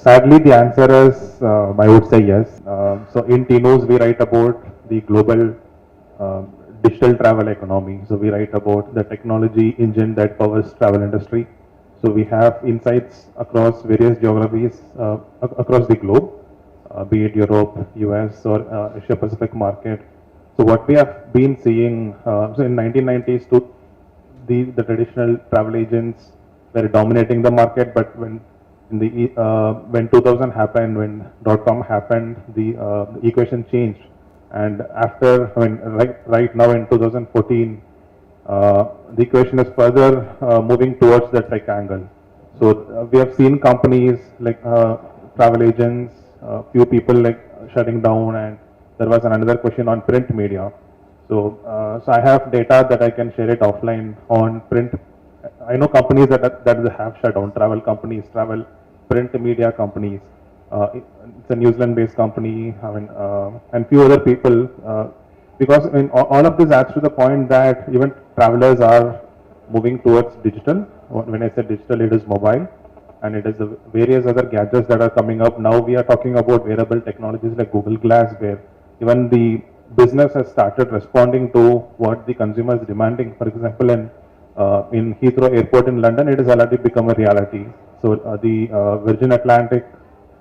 Sadly, the answer is, I would say yes. So in T-News, we write about the global uh, digital travel economy. So we write about the technology engine that powers travel industry. So we have insights across various geographies across the globe, be it Europe, US, or Asia Pacific market. So what we have been seeing, so in 1990s, the traditional travel agents were dominating the market, but when 2000 happened, when .com happened, the equation changed. And after, right now in 2014, the equation is further moving towards the tech angle. So we have seen companies like travel agents, few people like shutting down, and there was another question on print media. So I have data that I can share it offline on print. I know companies that have shut down, travel companies, travel print media companies. It's a New Zealand-based company, and few other people. Because all of this adds to the point that even travelers are moving towards digital. When I say digital, it is mobile, and it is the various other gadgets that are coming up. Now we are talking about wearable technologies like Google Glass, where even the business has started responding to what the consumer is demanding. For example, in Heathrow Airport in London, it has already become a reality. So the Virgin Atlantic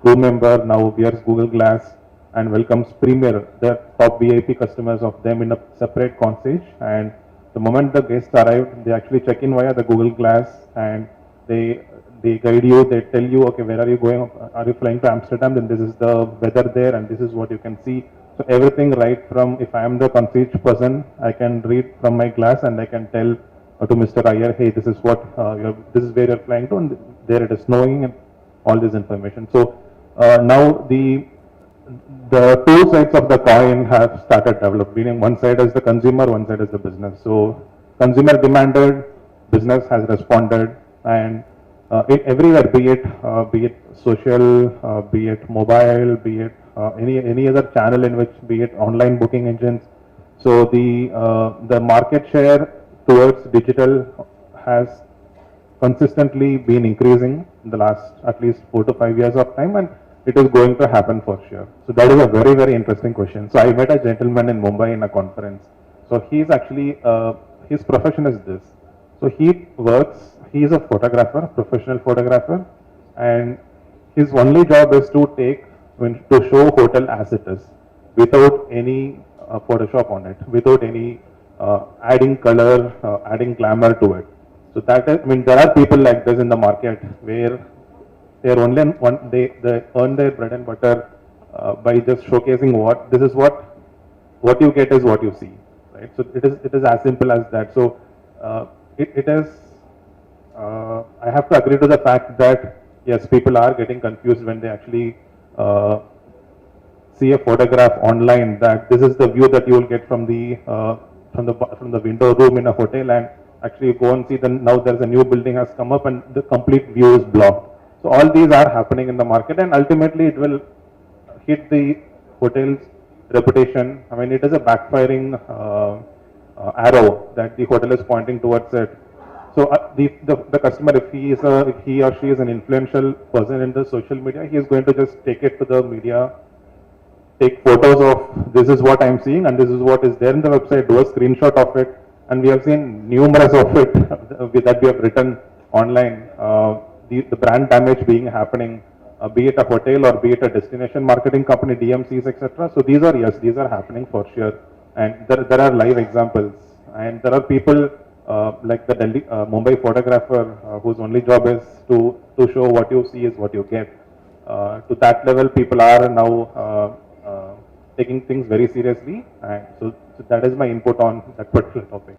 crew member now wears Google Glass and welcomes Premier, the top VIP customers of them in a separate concierge. And the moment the guests arrive, they actually check in via the Google Glass, and they guide you, they tell you, okay, where are you going? Are you flying to Amsterdam? Then this is the weather there, and this is what you can see. So everything right from, if I am the concierge person, I can read from my glass and I can tell to Mr. Iyer, hey, this is what this is where you're flying to, and there it is snowing, and all this information. So now the two sides of the coin have started developing. One side is the consumer, one side is the business. So consumer demanded, business has responded, and everywhere, be it social, be it mobile, be it any other channel in which, be it online booking engines. So the market share towards digital has consistently been increasing in the last at least 4 to 5 years of time, and it is going to happen for sure. So that is a very, very interesting question. So I met a gentleman in Mumbai in a conference. So he is actually, his profession is this. So he is a photographer, professional photographer, and his only job is to to show hotel as it is, without any Photoshop on it, without any adding color, adding glamour to it. So that is, I mean, there are people like this in the market where they are only they earn their bread and butter by just showcasing what you get is what you see, right? So it is as simple as that. So it is. I have to agree to the fact that yes, people are getting confused when they actually see a photograph online, that this is the view that you will get from the window room in a hotel, and actually you go and see that now there's a new building has come up and the complete view is blocked. So all these are happening in the market, and ultimately it will hit the hotel's reputation. I mean, it is a backfiring arrow that the hotel is pointing towards it. So the customer, if he or she is an influential person in the social media, he is going to just take it to the media, take photos of this is what I'm seeing and this is what is there in the website, do a screenshot of it, and we have seen numerous of it that we have written online. The brand damage being happening, be it a hotel or be it a destination marketing company, DMCs, etc. So these are happening for sure, and there are live examples, and there are people like the Mumbai photographer whose only job is to show what you see is what you get. To that level, people are now taking things very seriously, and so that is my input on that particular topic.